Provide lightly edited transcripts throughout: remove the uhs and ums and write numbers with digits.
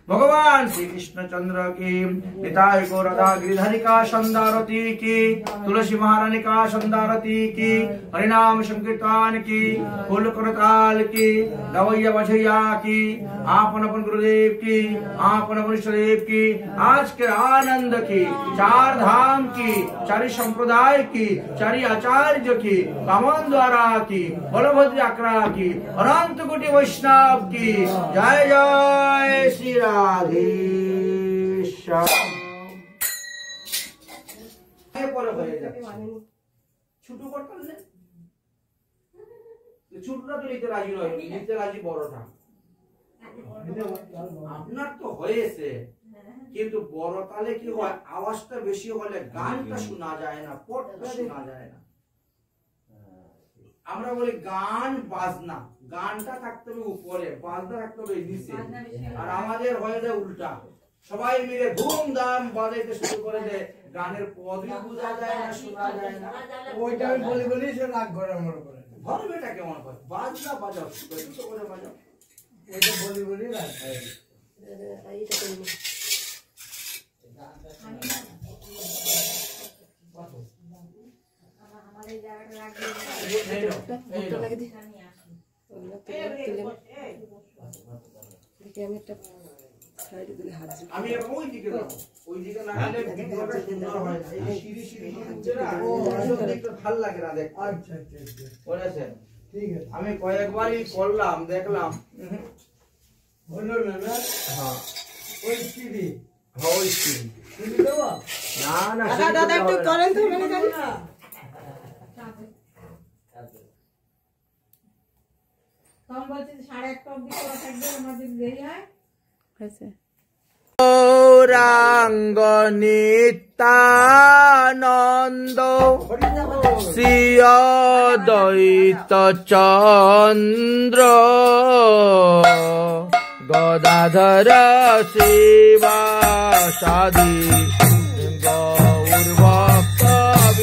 भगवान श्री कृष्ण चंद्र की, निताय गौर राधा गिरिधरी का संदारती की, तुलसी महारानी का संदारती की, हरिनाम संकीर्तन की, फूल करताल की, गवैया बछैया की, आपन अपन गुरुदेव की, आपन अपन इष्टदेव की, आज के आनंद की, चार धाम की, चारि संप्रदाय की, चारि आचार्य की, कामन द्वारा की, बलभद्र आक्रा की, अनंत कोटि वैष्णव की, जय जय श्री राधे श्याम। ছোট করতাম না, ছোটটা তো নিতে রাজি নয়, নিতে রাজি বড়টা। আপনার তো হয়েছে, কিন্তু বড় তালে কি হয়, আওয়াজটা বেশি হলে গানটা শোনা যায় না, পটটা শোনা যায় না। আমরা বলি গান বাজনা, গানটা থাকতে হবে উপরে, বাজনা থাকতে হবে নিচে। আর আমাদের হয়ে যায় উল্টা, সবাই মিলে ধুমধাম বাজাইতে শুরু করে দেয়, গানের পদই বোঝা যায় না, শোনা যায় না। ওইটা আমি বলি বলি সে রাগ করে আমার উপরে। ধর্মটা কেমন করে, বাজনা বাজাও, তো করে বাজাও, ওইটা বলি বলি রাগ হয়। আমি ওই দিকে যাবো, ওই দিকে না গেলে ভিডিওটা সুন্দর হয় না। এই সিঁড়ি সিঁড়ি দেখতে ভালো লাগে না দেখতে। আচ্ছা আচ্ছা বলেছেন, ঠিক আছে। আমি কয়েকবারই করলাম, দেখলাম হলো না না। হ্যাঁ ওই সিঁড়ি, হ্যাঁ ওই সিঁড়ি সিঁড়ি দেবো না না, দাদা একটু করেন তো, মানে জানি না। কম বলছি 1:30 অবধি খোলা থাকবে, আমাদের দেরি হয়। গৌরাঙ্গ নিত্যানন্দ শ্রী অদ্বৈত চন্দ্র গদাধর শিবাসাদি গৌর ভক্তবৃন্দ।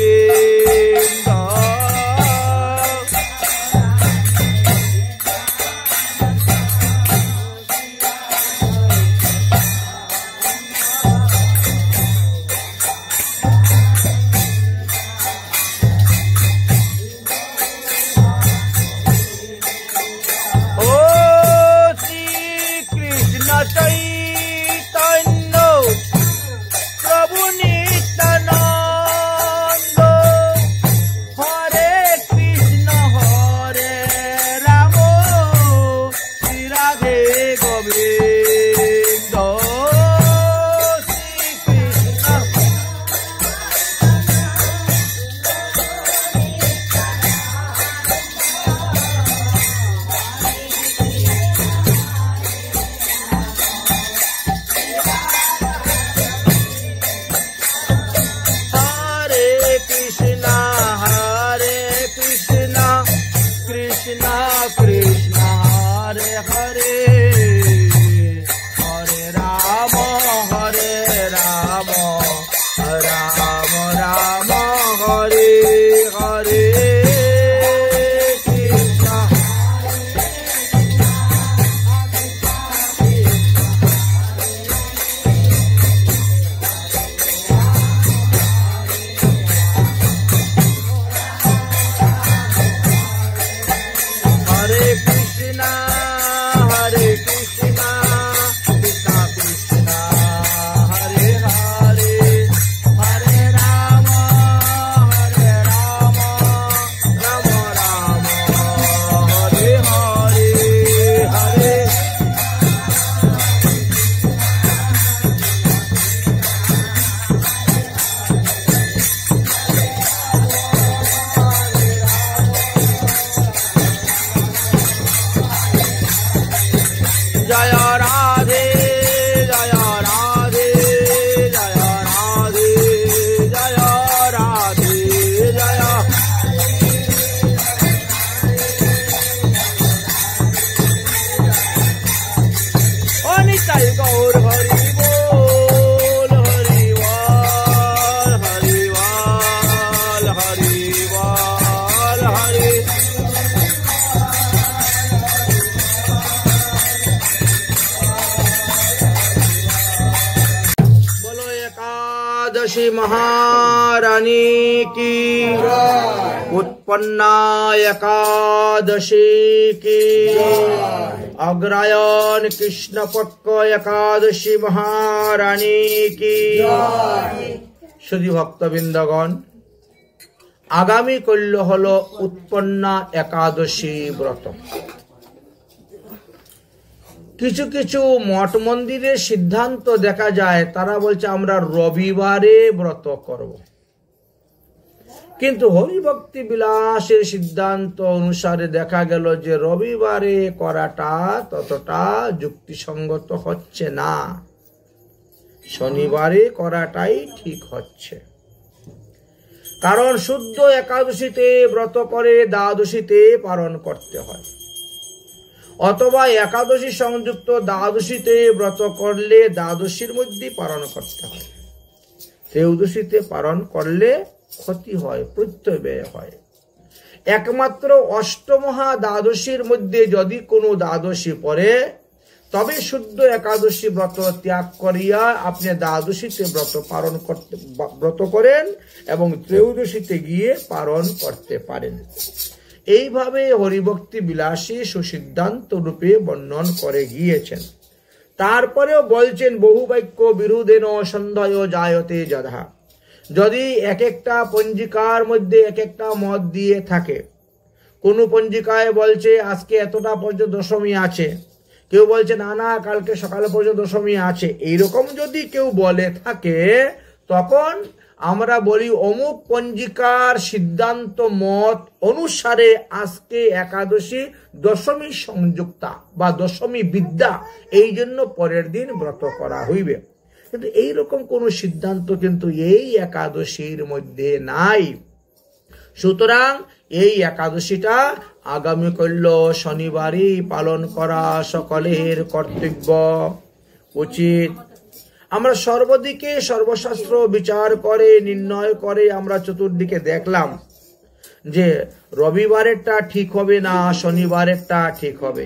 চৈতন্য প্রভু রাম রাম হরে হরে কৃষ্ণ হরে কৃষ্ণ হরে কৃষ্ণ কৃষ্ণ কৃষ্ণ হরে হরে হরে রাম রাম রাম হরে হরে হরে জয় রাধে জয় রাধে জয় রাধে জয় রাধে জয় অনিতাই গৌর হরি বল হরি বল হরি বল হরি বল হরি बोलो एकादशी महारानी की उत्पन्ना एकादशी की अग्रायण कृष्ण पक्ष एकादशी महारानी की शुद्धि भक्तबिंदगण आगामी कल्य हलो उत्पन्ना एकादशी व्रत কিছু কিছু মঠ মন্দিরের সিদ্ধান্ত দেখা যায় তারা বলছে আমরা রবিবারে ব্রত করব কিন্তু হরিভক্তি বিলাসের সিদ্ধান্ত অনুসারে দেখা গেল যে রবিবারে করাটা ততটা যুক্তিসঙ্গত হচ্ছে না শনিবারে করাটাই ঠিক হচ্ছে কারণ শুদ্ধ একাদশীতে ব্রত করে দ্বাদশীতে পালন করতে হয় অথবা একাদশী সংযুক্ত দ্বাদশীতে ব্রত করলে দ্বাদশীর মধ্যে পালন করতে হয় ত্রয়োদশীতে পালন করলে ক্ষতি হয় প্রত্যয় হয় একমাত্র অষ্টমহা দ্বাদশীর মধ্যে যদি কোনো দ্বাদশী পড়ে তবে শুদ্ধ একাদশী ব্রত ত্যাগ করিয়া আপনি দ্বাদশীতে ব্রত করেন এবং ত্রয়োদশীতে গিয়ে পালন করতে পারেন এইভাবে হরিভক্তি বিলাসী সুসিদ্ধান্ত রূপে বর্ণন করে গিয়েছেন তারপরেও বলছেন বহু বাক্য বিরুদ্ধেন সন্দেহ জায়তে যথা যদি এক একটা পঞ্জিকার মধ্যে এক একটা মত দিয়ে থাকে কোন পঞ্জিকায় বলছে আজকে এতটা পর্যন্ত দশমী আছে কেউ বলছে না না কালকে সকালে পর্যন্ত দশমী আছে এইরকম যদি কেউ বলে থাকে তখন আমরা বলি অমুক পঞ্জিকার সিদ্ধান্ত মত অনুসারে আজকে একাদশী দশমী সংযুক্তা বা দশমী বিদ্যা এই জন্য পরের দিন ব্রত করা হইবে কিন্তু এইরকম কোন সিদ্ধান্ত কিন্তু এই একাদশীর মধ্যে নাই সুতরাং এই একাদশীটা আগামী কল্য শনিবারই পালন করা সকলের কর্তব্য উচিত আমরা সর্বদিকে সর্বশাস্ত্র বিচার করে নির্ণয় করে আমরা চতুর্দিকে দেখলাম যে রবিবারেরটা ঠিক হবে না শনিবারেরটা ঠিক হবে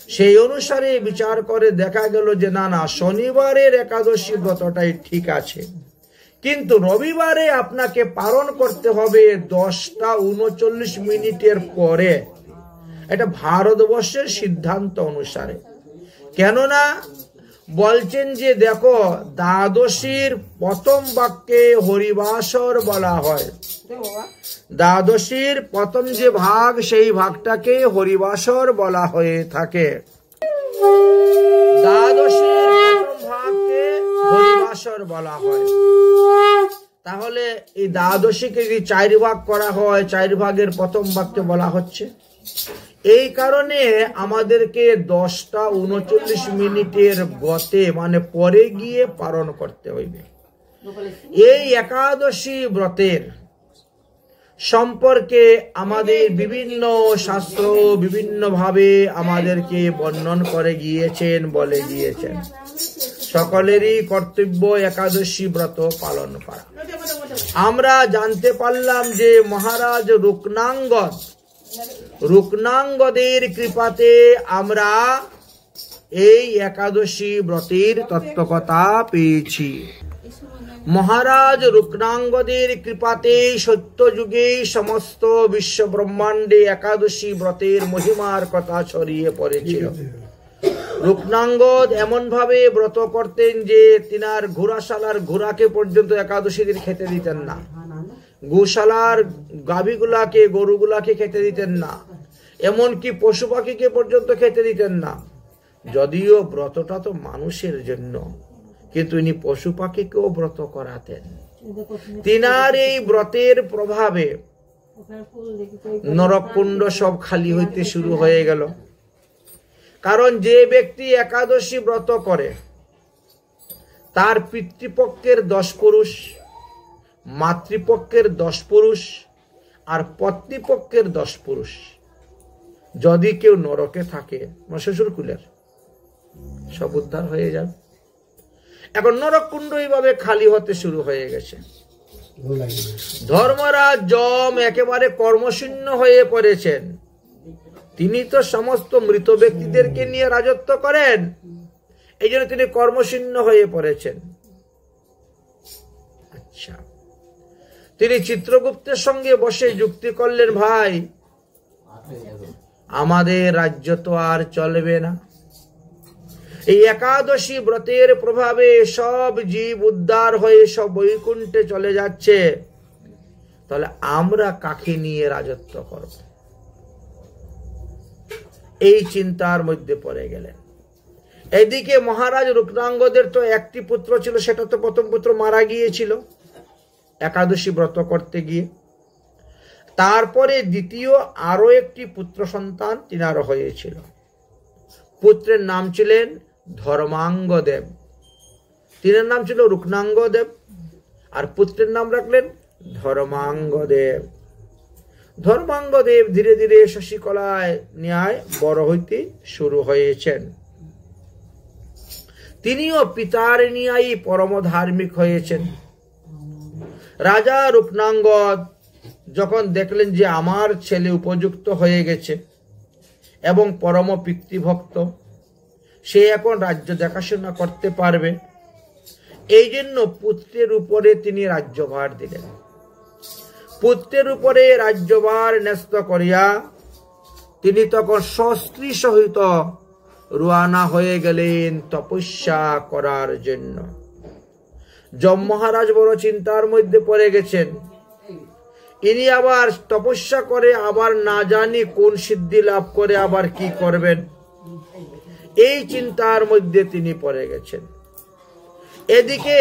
সেই অনুসারে বিচার করে দেখা গেল যে না না শনিবারের একাদশী ব্রতটাই ঠিক আছে কিন্তু রবিবারে আপনাকে পালন করতে হবে 10:39 পরে এটা ভারতবর্ষের সিদ্ধান্ত অনুসারে কেননা বলছেন যে দেখো দ্বাদশীর প্রথম বাক্যে হরিবাসর বলা হয় দ্বাদশীর প্রথম যে ভাগ সেই ভাগটাকে হরিবাসর বলা হয়ে থাকে দ্বাদশীর প্রথম ভাগকে হরিবাসর বলা হয় তাহলে এই দ্বাদশীকে যদি 4 ভাগ করা হয় 4 ভাগের প্রথম ভাগকে বলা হচ্ছে এই কারণে আমাদেরকে 10:39 গতে মানে পরে গিয়ে পালন করতে হইবে এই একাদশী ব্রতের সম্পর্কে আমাদের বিভিন্ন শাস্ত্র বিভিন্ন ভাবে আমাদেরকে বর্ণন করে গিয়েছেন বলে গিয়েছেন সকলেরই কর্তব্য একাদশী ব্রত পালন করা। আমরা জানতে পারলাম যে মহারাজ রুকনাঙ্গদের কৃপাতে আমরা এই একাদশী ব্রতের তত্ত্বকথা পেয়েছি। মহারাজ রুকনাঙ্গদের কৃপাতে সত্যযুগে সমস্ত বিশ্ব ব্রহ্মাণ্ডে একাদশী ব্রতের মহিমার কথা ছড়িয়ে পড়েছিল। রুকনাঙ্গদ এমন ভাবে ব্রত করতেন যে তিনার ঘোড়াশালার ঘোড়াকে পর্যন্ত একাদশী দিন খেতে দিতেন না, গোশালার গাভীগুলাকে গরুগুলাকে খেতে দিতেন না, এমনকি পশু পাখিকে পর্যন্ত খেতে দিতেন না। যদিও ব্রতটা তো মানুষের জন্য, কিন্তু ইনি পশু পাখিকেও ব্রত করাতেন। তিনার এই ব্রতের প্রভাবে নরককুণ্ড সব খালি হইতে শুরু হয়ে গেল। কারণ যে ব্যক্তি একাদশী ব্রত করে তার পিতৃপক্ষের 10 পুরুষ, মাতৃপক্ষের 10 পুরুষ আর পত্নীপক্ষের 10 পুরুষ যদি কেউ নরকে থাকে, শ্বশুর কুলের সব উদ্ধার হয়ে যাবে। এখন নরককুণ্ড এইভাবে খালি হতে শুরু হয়ে গেছে। ধর্মরাজ যম একেবারে কর্মশূন্য হয়ে পড়েছেন। তিনি তো সমস্ত মৃত ব্যক্তিদেরকে নিয়ে রাজত্ব করেন, এই জন্য তিনি কর্মশূন্য হয়ে পড়েছেন। আচ্ছা, তিনি চিত্রগুপ্তের সঙ্গে বসে যুক্তি করলেন, ভাই আমাদের রাজ্য তো আর চলবে না, এই একাদশী ব্রতের প্রভাবে সব জীব উদ্ধার হয়ে সব বৈকুণ্ঠে চলে যাচ্ছে, তাহলে আমরা কাকে নিয়ে রাজত্ব করব? এই চিন্তার মধ্যে পড়ে গেলেন। এদিকে মহারাজ রুকনাঙ্গদের তো একটি পুত্র ছিল, সেটা তো প্রথম পুত্র মারা গিয়েছিল একাদশী ব্রত করতে গিয়ে। তারপরে দ্বিতীয় আরো একটি পুত্র সন্তান তিনার হয়েছিল। পুত্রের নাম ছিলেন ধর্মাঙ্গদেব, তিনার নাম ছিল রুকনাঙ্গদেব, আর পুত্রের নাম রাখলেন ধর্মাঙ্গদেব। ধর্মাঙ্গদেব ধীরে ধীরে শশীকলায় ন্যায় বড় হইতে শুরু হয়েছেন। তিনিও পিতার ন্যায় পরম ধার্মিক হয়েছেন। রাজা রুকনাঙ্গদ যখন দেখলেন যে আমার ছেলে উপযুক্ত হয়ে গেছে এবং পরম পিতৃভক্ত, সে এখন রাজ্য দেখাশোনা করতে পারবে, এই জন্য পুত্রের উপরে তিনি রাজ্যভার দিলেন। পুত্রের উপরে রাজ্যভার ন্যস্ত করিয়া তিনি তখন স্ত্রী সহিত রওনা হয়ে গেলেন তপস্যা করার জন্য। যম মহারাজ বড় চিন্তার মধ্যে পড়ে গেছেন। ইনি আবার তপস্যা করে আবার না জানি কোন সিদ্ধি লাভ করে আবার কি করবেন, এই চিন্তার মধ্যে তিনি পড়ে গেছেন। এদিকে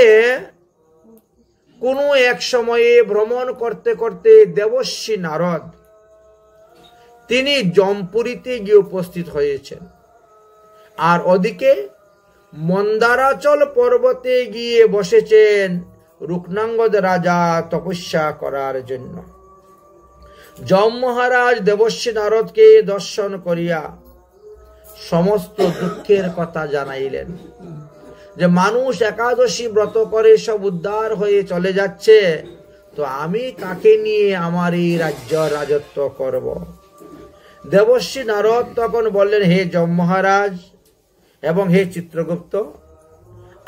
কোন এক সময়ে ভ্রমণ করতে করতে দেবর্ষি নারদ তিনি জমপুরীতে গিয়ে উপস্থিত হয়েছেন, আর ওদিকে মন্দারাচল পর্বতে গিয়ে বসেছেন রুকনাঙ্গদ রাজা তপস্যা করার জন্য। যম মহারাজ দেবর্ষি নারদকে দর্শন করিয়া সমস্ত দুঃখের কথা জানাইলেন যে মানুষ একাদশী ব্রত করে সব উদ্ধার হয়ে চলে যাচ্ছে, তো আমি কাকে নিয়ে আমার এই রাজ্য রাজত্ব করব? দেবর্ষি নারদ তখন বললেন, হে যম মহারাজ এবং হে চিত্রগুপ্ত,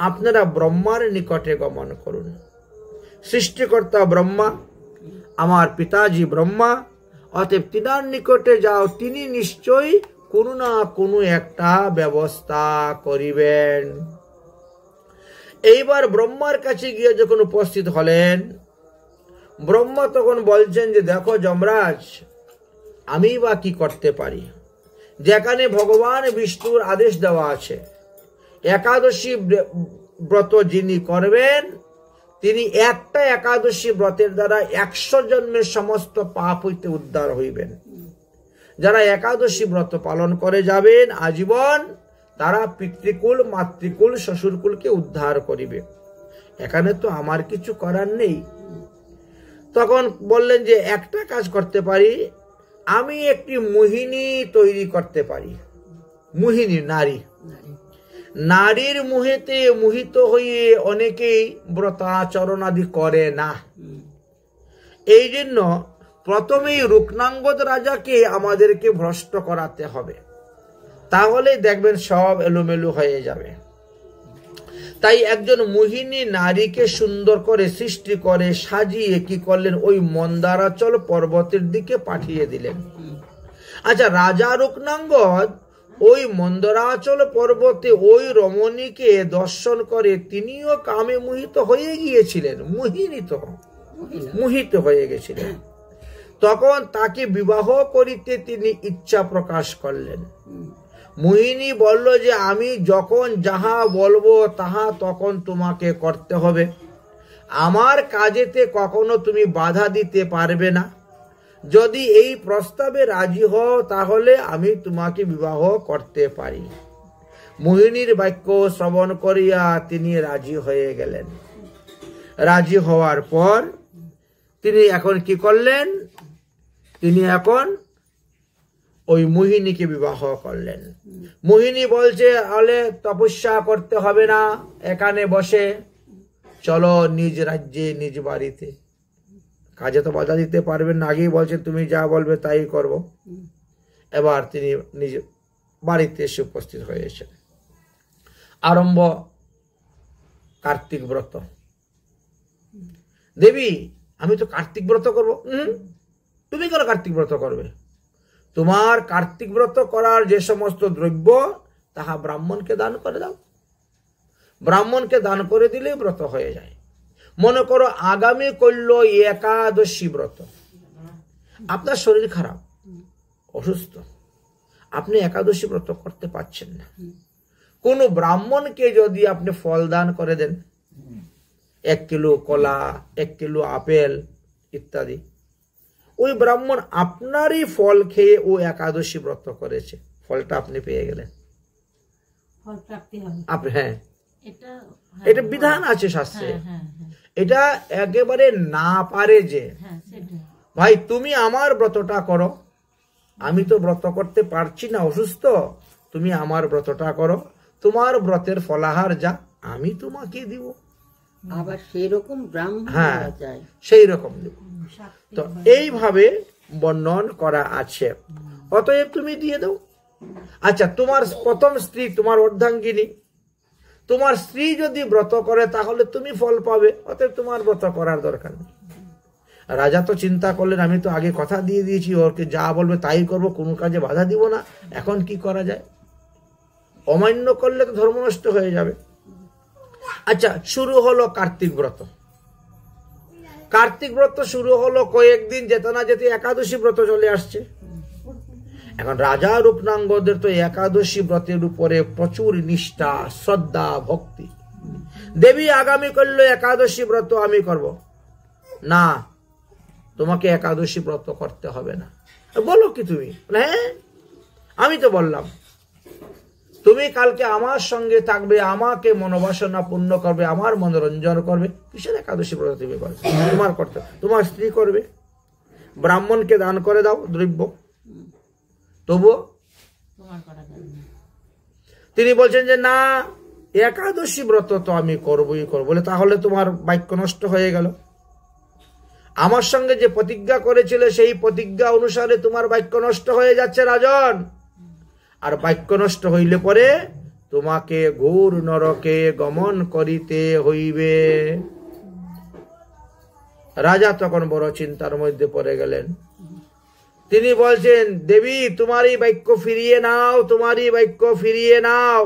আপনারা ব্রহ্মার নিকটে গমন করুন। সৃষ্টিকর্তা ব্রহ্মা, আমার পিতাজি ব্রহ্মা, অতএব তিনার নিকটে যাও, তিনি নিশ্চয়ই কোনো না কোনো একটা ব্যবস্থা করিবেন। এইবার ব্রহ্মার কাছে গিয়ে যখন উপস্থিত হলেন, ব্রহ্মা তখন বলছেন যে দেখো যমরাজ, আমি বা কি করতে পারি, যেখানে ভগবান বিষ্ণুর আদেশ দেওয়া আছে একাদশী ব্রত যিনি করবেন তিনি একটা একাদশী ব্রতের দ্বারা 100 জন্মের সমস্ত পাপ হইতে উদ্ধার হইবেন। যারা একাদশী ব্রত পালন করে যাবেন আজীবন, তারা পিতৃকুল, মাতৃকুল, শ্বশুরকুলকে উদ্ধার করিবে। এখানে তো আমার কিছু করার নেই। তখন বললেন যে একটা কাজ করতে পারি, আমি একটি মোহিনী তৈরি করতে পারি, মোহিনী নারী। নারীর মোহেতে মোহিত হয়ে অনেকেই ব্রতাচরণ আদি করে না। এই জন্য প্রথমেই রুকনাঙ্গদ রাজাকে আমাদেরকে ভ্রষ্ট করাতে হবে, তাহলে দেখবেন সব এলোমেলো হয়ে যাবে। তাই একজন মোহিনী নারীকে সুন্দর করে সৃষ্টি করে সাজিয়ে কি করলেন, ওই মন্দারাচল পর্বতের দিকে পাঠিয়ে দিলেন। আচ্ছা, রাজা রুকনাঙ্গদ ওই মন্দরাচল পর্বতে ওই রমণীকে দর্শন করে তিনিও কামে মোহিত হয়ে গিয়েছিলেন, মোহিত হয়ে গেছিলেন। তখন তাকে বিবাহ করিতে তিনি ইচ্ছা প্রকাশ করলেন। মোহিনী বলল যে আমি যখন যাহা বলবো তাহা তখন তোমাকে করতে হবে, আমার কাজেতে কখনো তুমি বাধা দিতে পারবে না। যদি এই প্রস্তাবে রাজি হও তাহলে আমি তোমাকে বিবাহ করতে পারি। মোহিনীর বাক্য শ্রবণ করিয়া তিনি রাজি হয়ে গেলেন। রাজি হওয়ার পর তিনি এখন কি করলেন, তিনি এখন ওই মোহিনীকে বিবাহ করলেন। মোহিনী বলছে আলে তপস্যা করতে হবে না, এখানে বসে চলো নিজ রাজ্যে নিজ বাড়িতে, কাজে তো বাধা দিতে পারবেন না, আগেই বলছেন তুমি যা বলবে তাই করব। এবার তিনি নিজ বাড়িতে এসে উপস্থিত হয়েছেন। আরম্ভ কার্তিক ব্রত। দেবী আমি তো কার্তিক ব্রত করব। তুমি কেন কার্তিক ব্রত করবে? তোমার কার্তিক ব্রত করার যে সমস্ত দ্রব্য তাহা ব্রাহ্মণকে দান করে দাও। ব্রাহ্মণকে দান করে দিলে ব্রত হয়ে যায়। মনে করো আগামী করল একাদশী ব্রত, আপনার শরীর খারাপ, অসুস্থ, আপনি একাদশী ব্রত করতে পারছেন না, কোন ব্রাহ্মণকে যদি আপনি ফল দান করে দেন, 1 কিলো কলা, 1 কিলো আপেল ইত্যাদি, ওই ব্রাহ্মণ আপনারই ফল খেয়ে ও একাদশী ব্রত করেছে, ফলটা আপনি পেয়ে গেলেন। হ্যাঁ, এটা বিধান আছে শাস্ত্রে। এটা একেবারে না পারে যে ভাই তুমি আমার ব্রতটা করো, আমি তো ব্রত করতে পারছি না, অসুস্থ, তুমি আমার ব্রতটা করো, তোমার ব্রতের ফলাহার যা আমি তোমাকে দিব। আবার সেই রকম ব্রাহ্মণ, হ্যাঁ সেই রকম দিব। তো এইভাবে বর্ণন করা আছে, অতএব তুমি দিয়ে দাও। আচ্ছা, তোমার প্রথম স্ত্রী, তোমার অর্ধাঙ্গিনী, তোমার স্ত্রী যদি ব্রত করে তাহলে তুমি ফল পাবে, অতএব তোমার ব্রত করার দরকার নেই। রাজা তো চিন্তা করলেন আমি তো আগে কথা দিয়ে দিয়েছি, ওকে যা বলবে তাই করব, কোনো কাজে বাধা দিব না, এখন কি করা যায়? অমান্য করলে তো ধর্ম নষ্ট হয়ে যাবে। আচ্ছা, শুরু হলো কার্তিক ব্রত। কার্তিক ব্রত শুরু হলো, কয়েকদিন যেতে না যেতে একাদশী ব্রত চলে আসছে। এখন রাজা রূপনাঙ্গদের তো একাদশী ব্রতের উপরে প্রচুর নিষ্ঠা, শ্রদ্ধা, ভক্তি। দেবী আগামী করলো একাদশী ব্রত আমি করব না, তোমাকে একাদশী ব্রত করতে হবে না। বলো কি তুমি? হ্যাঁ আমি তো বললাম তুমি কালকে আমার সঙ্গে থাকবে, আমাকে মনোবাসনা পূর্ণ করবে, আমার মনোরঞ্জন করবে, কিসের একাদশী ব্রত তুমি করবে? তোমার করতে, তোমার স্ত্রী করবে, ব্রাহ্মণকে দান করে দাও দ্রব্য, তবুও তিনি বলছেন যে না, একাদশী ব্রত তো আমি করবই করব। বলে তাহলে তোমার বাক্য নষ্ট হয়ে গেল, আমার সঙ্গে যে প্রতিজ্ঞা করেছিলে সেই প্রতিজ্ঞা অনুসারে তোমার বাক্য নষ্ট হয়ে যাচ্ছে রাজন। আর বাক্য নষ্ট হইলে পরে তোমাকে ঘোর নরকে গমন করিতে হইবে। রাজা তখন বড় চিন্তার মধ্যে পড়ে গেলেন। তিনি বলছেন দেবী তোমারই বাক্য ফিরিয়ে নাও, তোমারই বাক্য ফিরিয়ে নাও,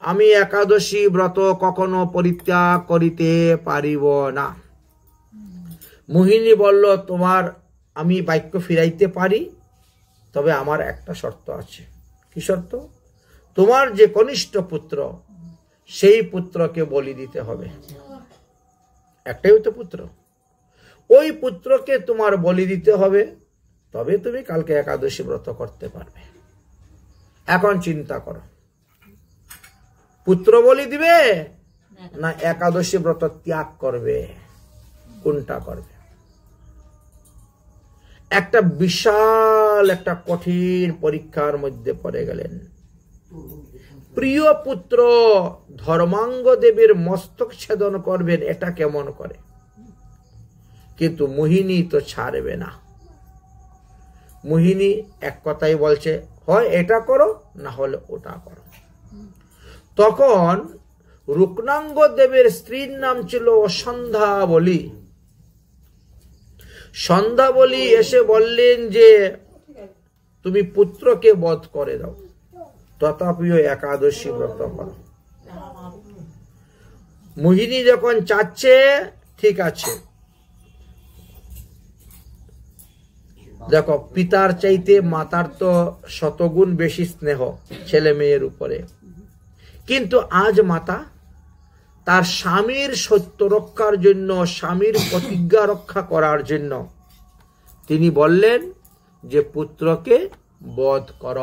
আমি একাদশী ব্রত কখনো পরিত্যাগ করিতে পারিব না। মোহিনী বলল তোমার আমি বাক্য ফিরাইতে পারি, তবে আমার একটা শর্ত আছে। কি শর্ত? তোমার যে কনিষ্ঠ পুত্র সেই পুত্রকে বলি দিতে হবে। একটাই তো পুত্র, ওই পুত্রকে তোমার বলি দিতে হবে, তবে তুমি কালকে একাদশী ব্রত করতে পারবে। এখন চিন্তা করো, পুত্র বলি দিবে না একাদশী ব্রত ত্যাগ করবে? কোনটা করবে? একটা বিশাল একটা কঠিন পরীক্ষার মধ্যে পড়ে গেলেন। প্রিয় পুত্র ধর্মাঙ্গ দেবীর মস্তক ছেদন করবেন, এটা কেমন করে? কিন্তু মোহিনী তো ছাড়বে না। মোহিনী এক কথাই বলছে, হয় এটা করো না হলে ওটা করো। তখন রুকনাঙ্গ দেবের স্ত্রীর নাম ছিল সন্ধ্যাবলী। সন্ধ্যাবলী এসে বললেন যে তুমি পুত্রকে বধ করে দাও, তথাপিও একাদশী ব্রত করো। মোহিনী যখন চাচ্ছে, ঠিক আছে, দেখো পিতার চাইতে মাতার তো শতগুণ বেশি স্নেহ ছেলে মেয়ের উপরে, কিন্তু আজ মাতা তার স্বামীর সত্য রক্ষার জন্য, স্বামীর প্রতিজ্ঞা রক্ষা করার জন্য তিনি বললেন যে পুত্রকে বধ কর,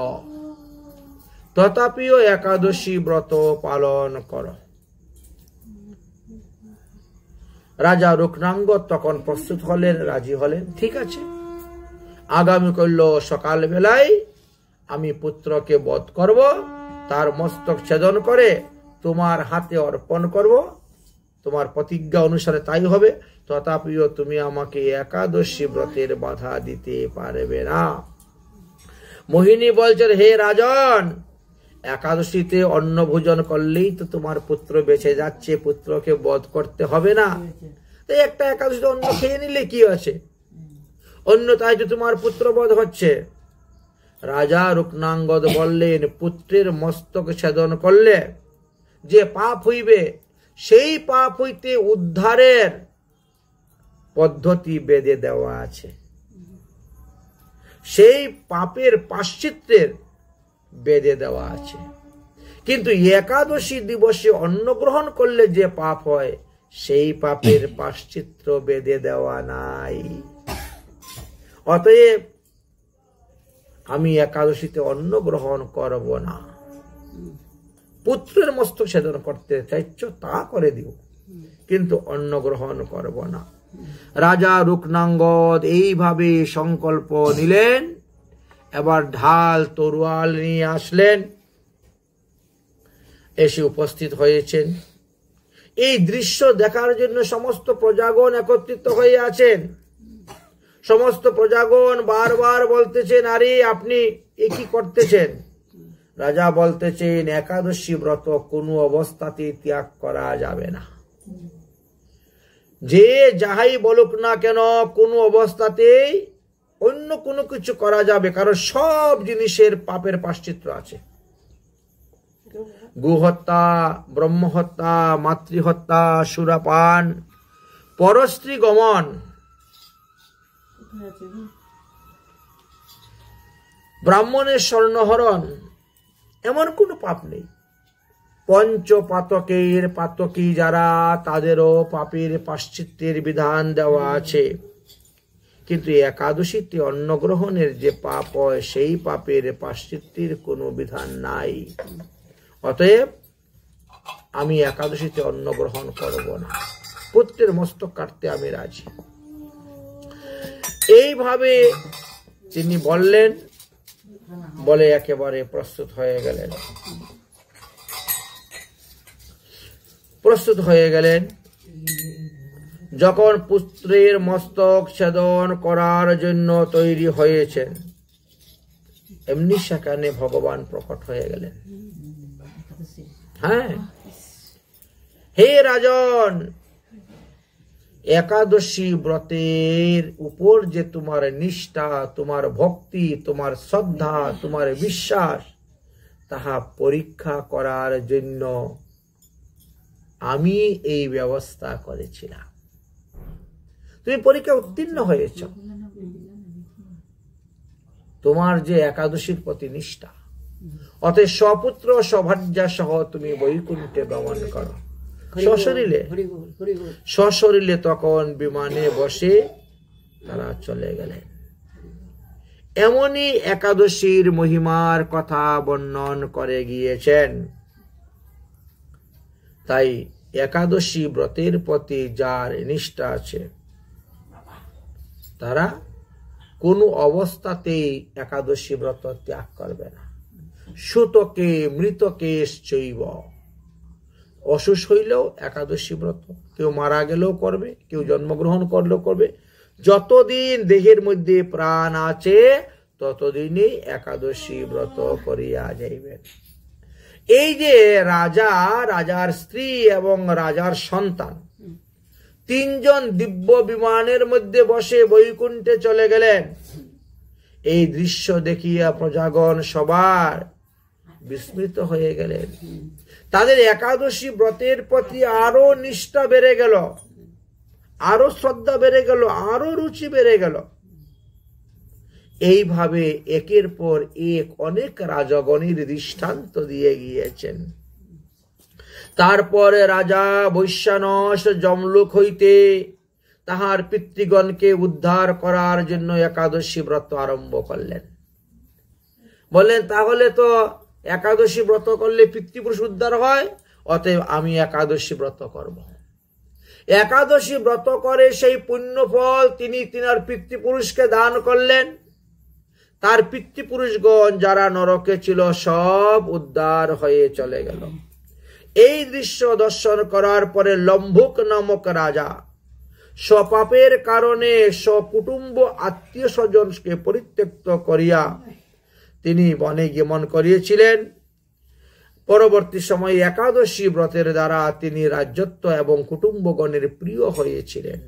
তথাপিও একাদশী ব্রত পালন কর। রাজা রুকনাঙ্গ তখন প্রস্তুত হলেন, রাজি হলেন, ঠিক আছে, আগামীকাল সকাল বেলায় আমি পুত্রকে বধ করব, তার মস্তক ছেদন করে তোমার হাতে অর্পণ করব, তোমার প্রতিজ্ঞা অনুসারে তাই হবে, তথাপিও তুমি আমাকে একাদশী ব্রতের বাধা দিতে পারবে না। মোহিনী বলছেন, হে রাজন, একাদশীতে অন্ন ভোজন করলেই তো তোমার পুত্র বেঁচে যাচ্ছে, পুত্রকে বধ করতে হবে না, তাই একটা একাদশীতে অন্ন খেয়ে নিলে কি আছে, অন্যথায় তো তোমার পুত্র বধ হচ্ছে। রাজা রুকনাঙ্গদ বললেন, পুত্রের মস্তক ছেদন করলে যে পাপ হইবে, সেই পাপ হইতে উদ্ধারের পদ্ধতি বেঁধে দেওয়া আছে, সেই পাপের প্রায়শ্চিত্তের বেঁধে দেওয়া আছে। কিন্তু একাদশী দিবসে অন্ন গ্রহণ করলে যে পাপ হয়, সেই পাপের প্রায়শ্চিত্ত বেঁধে দেওয়া নাই। অতএব আমি একাদশীতে অন্ন গ্রহণ করব না। পুত্রের মস্তক ছেদন করতে চাইছ তা করে দিও, কিন্তু অন্ন গ্রহণ করব না। রাজা রুকনাঙ্গদ এইভাবে সংকল্প নিলেন। এবার ঢাল তরোয়াল নিয়ে আসলেন, এসে উপস্থিত হয়েছেন। এই দৃশ্য দেখার জন্য সমস্ত প্রজাগণ একত্রিত হয়ে আছেন। সমস্ত প্রজাগণ বারবার বলতেছেন, আরে আপনি এ কি করতেছেন? রাজা বলতেছেন, একাদশী ব্রত কোনো অবস্থাতে ত্যাগ করা যাবে না। যে যাহাই বলুক না কেন, কোনো অবস্থাতেই অন্য কোনো কিছু করা যাবে, কারণ সব জিনিসের পাপের প্রায়শ্চিত্ত আছে। গোহত্যা, ব্রহ্মহত্যা, মাতৃহত্যা, সুরাপান, পরস্ত্রী গমন, ব্রাহ্মণের স্বর্ণহরণ, এমন কোনো পাপ নেই। পঞ্চপাতকের পাতকী যারা, তাদেরও পাপের প্রায়শ্চিত্তের বিধান দেওয়া আছে, কিন্তু একাদশীতে অন্ন গ্রহণের যে পাপ হয়, সেই পাপের প্রায়শ্চিত্তের কোনো বিধান নাই। অতএব আমি একাদশীতে অন্ন গ্রহণ করব না, পুত্রের মস্তক কাটতে আমি রাজি। এইভাবে তিনি বললেন, বলে একেবারে প্রস্তুত হয়ে গেলেন। প্রস্তুত হয়ে গেলেন। যখন পুত্রের মস্তক ছেদন করার জন্য তৈরি হয়েছেন, এমনি সেখানে ভগবান প্রকট হয়ে গেলেন। হ্যাঁ, হে রাজন, একাদশী ব্রতের উপর যে তোমার নিষ্ঠা, তোমার ভক্তি, তোমার শ্রদ্ধা, তোমার বিশ্বাস, তাহা পরীক্ষা করার জন্য আমি এই ব্যবস্থা করেছিলাম। তুমি পরীক্ষা উত্তীর্ণ হয়েছ। তোমার যে একাদশীর প্রতি নিষ্ঠা, অতএব স্বপুত্র সভার্যা সহ তুমি বৈকুণ্ঠে গমন করো। সশরীরে তখন বিমানে বসে তারা চলে গেলেন। এমনই একাদশীর মহিমার কথা বর্ণন করে গিয়েছেন। তাই একাদশী ব্রতের প্রতি যার নিষ্ঠা আছে, তারা কোনো অবস্থাতেই একাদশী ব্রত ত্যাগ করবে না। সুতকে মৃতকেশ্চৈব। অসুস হইলেও একাদশী ব্রত, কেউ মারা গেলেও করবে, কেউ জন্মগ্রহণ করলেও করবে। যতদিন দেহের মধ্যে প্রাণ আছে ততদিনই একাদশী ব্রত করিয়া যাইবেন। এই যে রাজা, রাজার স্ত্রী এবং রাজার সন্তান তিনজন দিব্য বিমানের মধ্যে বসে বৈকুণ্ঠে চলে গেলেন। এই দৃশ্য দেখিয়া প্রজাগণ সবার বিস্মিত হয়ে গেলেন। তাদের একাদশী ব্রতের প্রতি আরো নিষ্ঠা বেড়ে গেল, আরো শ্রদ্ধা বেড়ে গেল, আরো রুচি বেড়ে গেল। এইভাবে একের পর এক অনেক রাজগণের দৃষ্টান্ত দিয়ে গিয়েছেন। তারপরে রাজা বৈশ্যানস যমলোক হইতে তাহার পিতৃগণকে উদ্ধার করার জন্য একাদশী ব্রত আরম্ভ করলেন। বললেন তাহলে তো একাদশী ব্রত করলে পিতৃপুরুষ উদ্ধার হয়, অতএব আমি একাদশী ব্রত করব। একাদশী ব্রত করে সেই পুণ্য ফল তিনি তিনার পিতৃপুরুষকে দান করলেন। তার পিতৃপুরুষগণ যারা নরকে ছিল সব উদ্ধার হয়ে চলে গেল। এই দৃশ্য দর্শন করার পরে লম্ভুক নামক রাজা স্বপাপের কারণে স্বকুটুম্ব আত্মীয় স্বজনকে পরিত্যক্ত করিয়া তিনি বনে গমন করিয়েছিলেন। পরবর্তী সময়ে একাদশী ব্রতের দ্বারা তিনি রাজ্যত্ব এবং কুটুম্বগণের প্রিয় হয়েছিলেন।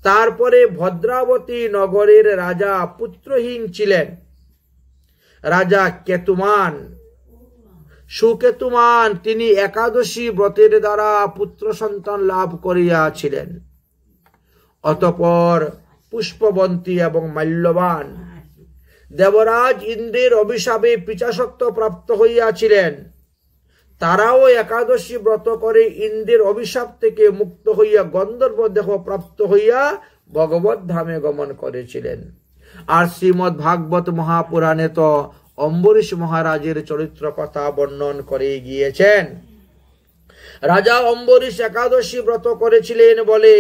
তারপরে ভদ্রাবতী নগরের রাজা পুত্রহীন ছিলেন। রাজা কেতুমান, সুকেতুমান, তিনি একাদশী ব্রতের দ্বারা পুত্র সন্তান লাভ করিয়াছিলেন। অতঃপর পুষ্পবন্তী এবং মাল্যবান দেবরাজ ইন্দ্রের অভিশাপে পিচাসত্ব প্রাপ্ত হইয়াছিলেন। তারাও একাদশী ব্রত করে ইন্দ্রের অভিশাপ থেকে মুক্ত হইয়া গন্ধর্ব দেহ প্রাপ্ত হইয়া ভগবত ধামে গমন করেছিলেন। আর শ্রীমৎ ভাগবত মহাপুরাণে তো অম্বরীশ মহারাজের চরিত্র কথা বর্ণন করে গিয়েছেন। রাজা অম্বরীশ একাদশী ব্রত করেছিলেন বলে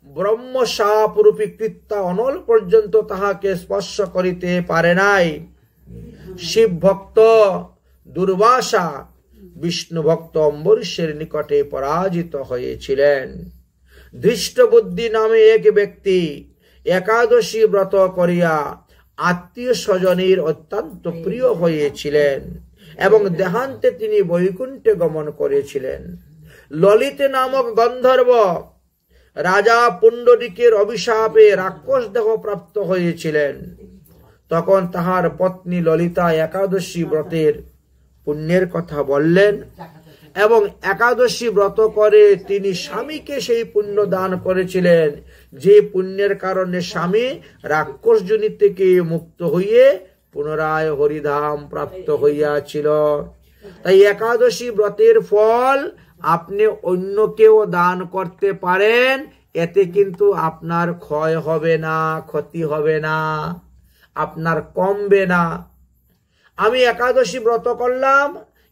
ব্রহ্ম সাপ রূপী কৃত্যা অনল পর্যন্ত তাহাকে স্পর্শ করিতে পারে নাই। শিব ভক্ত দুর্বাসা বিষ্ণু ভক্ত অম্বরীশের নিকটে পরাজিত হয়েছিলেন। ধৃষ্টবুদ্ধি নামে এক ব্যক্তি একাদশী ব্রত করিয়া আত্মীয় স্বজনের অত্যন্ত প্রিয় হয়েছিলেন এবং দেহান্তে তিনি বৈকুণ্ঠে গমন করেছিলেন। ললিত নামক গন্ধর্ব রাজা পুণ্ডরিকের অভিশাপে রাক্ষস দেহ প্রাপ্ত হয়েছিলেন। তখন তাহার পত্নী ললিতা একাদশী ব্রতের পুণ্যের কথা বললেন এবং একাদশী ব্রত করে তিনি স্বামীকে সেই পুণ্য দান করেছিলেন, যে পুণ্যের কারণে স্বামী রাক্ষস যোনি থেকে মুক্ত হইয়ে পুনরায় হরিধাম প্রাপ্ত হইয়াছিল। তাই একাদশী ব্রতের ফল আপনি অন্যকেও দান করতে পারেন, এতে কিন্তু আপনার ক্ষয় হবে না, ক্ষতি হবে না, আপনার কমবে না। আমি একাদশী ব্রত করলাম,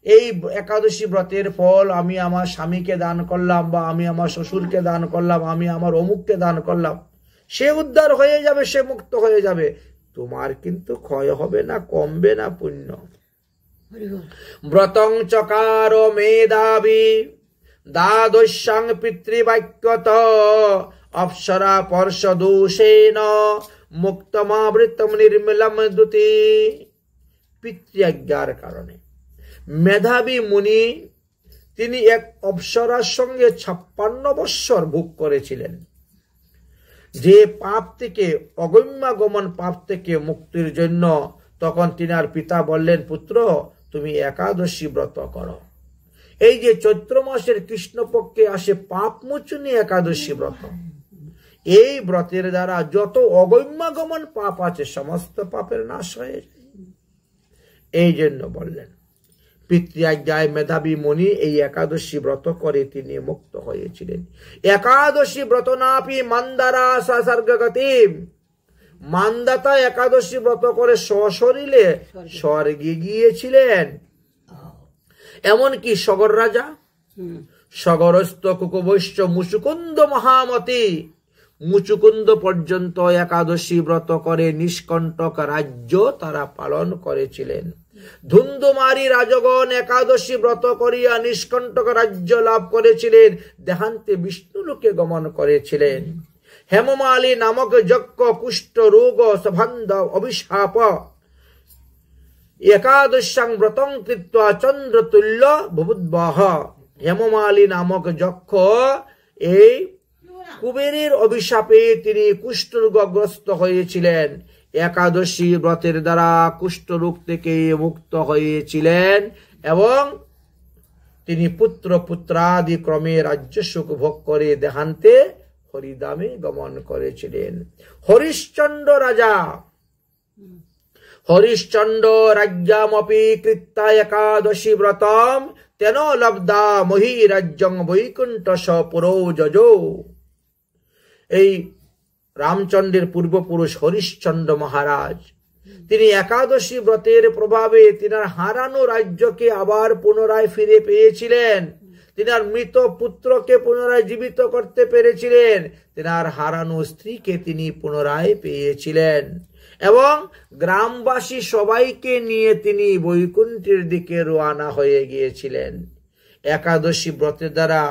এই একাদশী ব্রতের ফল আমি আমার স্বামীকে দান করলাম, বা আমি আমার শ্বশুরকে দান করলাম, আমি আমার অমুককে দান করলাম, সে উদ্ধার হয়ে যাবে, সে মুক্ত হয়ে যাবে, তোমার কিন্তু ক্ষয় হবে না, কমবে না পুণ্য। ব্রতং চকার মেধাবী দ্বাদশ্যাং পিতৃবাক্যত অপ্সরা পর্ষদোষেন মুক্তমাবৃতম নির্মলম দুতি। পিতৃজ্ঞার কারণে মেধাবী মুনি তিনি এক অপ্সরার সঙ্গে 56 বৎসর ভোগ করেছিলেন। যে পাপ থেকে, অগম্যাগমন পাপ থেকে মুক্তির জন্য তখন তিনার পিতা বললেন, পুত্র তুমি একাদশী ব্রত করো। এই যে চৈত্র মাসের কৃষ্ণপক্ষে আসে পাপ মোচনী একাদশী ব্রত, এই ব্রতের দ্বারা যত অগম্যাগমন পাপ আছে সমস্ত পাপের নাশ হয়ে যায়। এই জন্য বললেন পিতৃজ্ঞায় মেধাবী মুনি এই একাদশী ব্রত করে তিনি মুক্ত হয়েছিলেন। একাদশী ব্রত নাপি মান্দারা সর্গগতি, মান্দাতা একাদশী ব্রত করে সশরীরে স্বর্গে গিয়েছিলেন। এমনকি সগর রাজা, সগরস্থ কুকুবৈশ্য মুচুকুন্দ মহামতি, মুচুকুন্দ পর্যন্ত একাদশী ব্রত করে নিষ্কণ্টক রাজ্য তারা পালন করেছিলেন। ধুন্ধুমারি রাজগণ একাদশী ব্রত করিয়া নিষ্কণ্টক রাজ্য লাভ করেছিলেন, দেহান্তে বিষ্ণুলোকে গমন করেছিলেন। হেমমালী নামক যজ্ঞ কুষ্ঠ রোগ সভান্ধ অভিশাপ একাদশ্যাং ব্রতং কৃত্বা চন্দ্রতুল্য ভুবুদ্বহ। হেমমালী নামক যক্ষ এই কুবেরের অভিশাপে তিনি কুষ্ঠরোগগ্রস্ত হয়েছিলেন। একাদশী ব্রতের দ্বারা কুষ্ঠরোগ থেকে মুক্ত হয়েছিলেন এবং তিনি পুত্র পুত্রাদি ক্রমে রাজ্য সুখ ভোগ করে দেহান্তে হরিধামে গমন করেছিলেন। হরিশ্চন্দ্র রাজা হরিশ্চন্দ্র রাজ্যামপি কৃত্তা একাদশী ব্রতম তেন লব্ধা মহি রাজ্যং বৈকুণ্ঠ পুরো যজো। এই রামচন্দ্রের পূর্বপুরুষ হরিশ্চন্দ্র মহারাজ, তিনি একাদশী ব্রতের প্রভাবে তিনার হারানো রাজ্যকে আবার পুনরায় ফিরে পেয়েছিলেন। তিনার মৃত পুত্রকে পুনরায় জীবিত করতে পেরেছিলেন। তিনার হারানো স্ত্রীকে তিনি পুনরায় পেয়েছিলেন এবং গ্রামবাসী সবাইকে নিয়ে তিনি বৈকুণ্ঠের দিকে রওনা হয়ে গিয়েছিলেন। একাদশী ব্রতের দ্বারা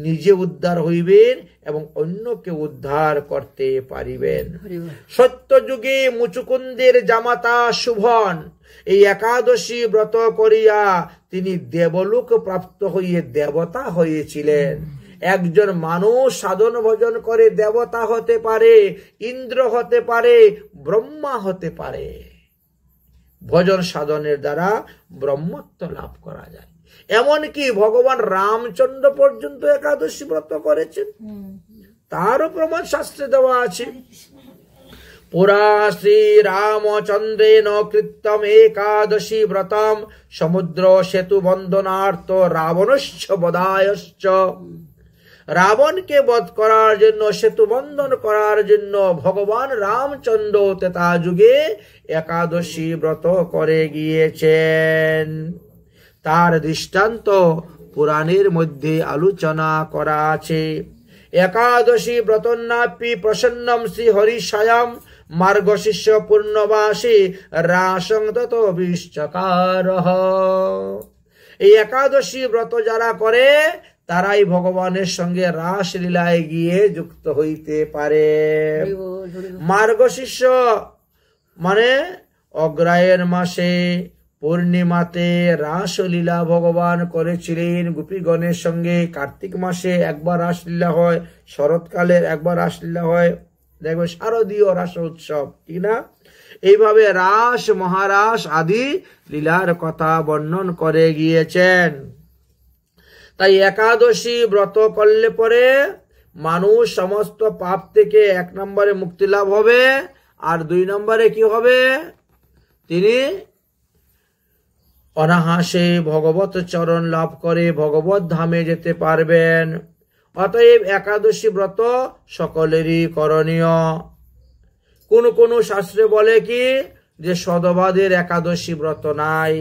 নিজে উদ্ধার হইবেন এবং অন্যকে উদ্ধার করতে পারিবেন। সত্যযুগে মুচুকুন্দের জামাতা শুভন এই একাদশী ব্রত করিয়া তিনি দেবলোক প্রাপ্ত হইয়ে দেবতা হয়েছিলেন। একজন মানুষ সাধন ভজন করে দেবতা হতে পারে, ইন্দ্র হতে পারে, ব্রহ্মা হতে পারে। ভজন সাধনের দ্বারা ব্রহ্মত্ব লাভ করা যায়। এমনকি ভগবান রামচন্দ্র পর্যন্ত একাদশী ব্রত করেছেন, তারও প্রমাণ শাস্ত্রে দেওয়া আছে। পুরা শ্রী রামচন্দ্রেন কৃত্যম একাদশী ব্রতম সমুদ্র সেতু বন্ধনার্থ রাবণশ্চ বধায়শ্চ। রাবণকে বধ করার জন্য, সেতু বন্ধন করার জন্য ভগবান রামচন্দ্র ত্রেতা যুগে একাদশী ব্রত করে গিয়েছেন। তার দৃষ্টান্ত পুরাণের মধ্যে আলোচনা করা আছে। একাদশী ব্রতন্নাপি প্রসন্নম শ্রী হরিশায়াম মার্গশিষ্য পূর্ণবাসী রাসং তত বিশ্বকারঃ। এই একাদশী ব্রত যারা করে তারাই ভগবানের সঙ্গে রাস লীলায় গিয়ে যুক্ত হইতে পারে। মার্গশিষ্য মানে অগ্রায়ণ মাসে পূর্ণিমাতে রাসলীলা ভগবান করেছিলেন গোপীগণের সঙ্গে। কার্তিক মাসে একবার রাসলীলা হয়, শরৎকালের একবার রাসলীলা হয়, দেখবে শারদীয় রাস উৎসব, ঠিক না? এইভাবে রাস মহারাস আদি লীলার কথা বর্ণন করে গিয়েছেন। তাই একাদশী ব্রত করলে পরে মানুষ সমস্ত পাপ থেকে 1 নম্বরে মুক্তি লাভ হবে, আর 2 নম্বরে কি হবে? তিনি অনাহাসে ভগবত চরণ লাভ করে ভগবত ধামে যেতে পারবেন। অতএব একাদশী ব্রত সকলেরই করণীয়। কোন কোন শাস্ত্রে বলে কি যে সদবাদের একাদশী ব্রত নাই,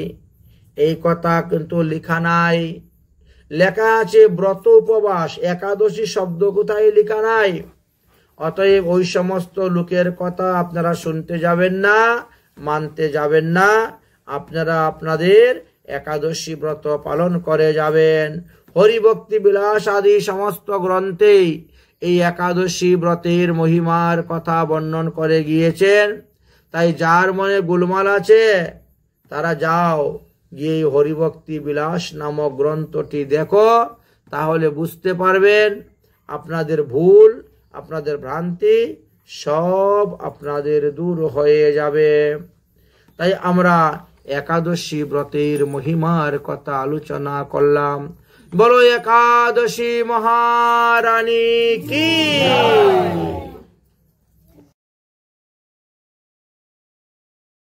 এই কথা কিন্তু লেখা নাই। লেখা আছে ব্রত উপবাস, একাদশী শব্দ কোথায় লেখা নাই। অতএব ওই সমস্ত লোকের কথা আপনারা শুনতে যাবেন না, মানতে যাবেন না। আপনারা আপনাদের একাদশী ব্রত পালন করে যাবেন। হরিভক্তি বিলাস আদি সমস্ত গ্রন্থেই এই একাদশী ব্রতের মহিমার কথা বর্ণন করে গিয়েছেন। তাই যার মনে গোলমাল আছে তারা যাও গিয়ে হরিভক্তি বিলাস নামক গ্রন্থটি দেখো, তাহলে বুঝতে পারবেন আপনাদের ভুল, আপনাদের ভ্রান্তি সব আপনাদের দূর হয়ে যাবে। তাই আমরা একাদশী ব্রতের মহিমার কথা আলোচনা করলাম। বলো একাদশী মহারানী কি।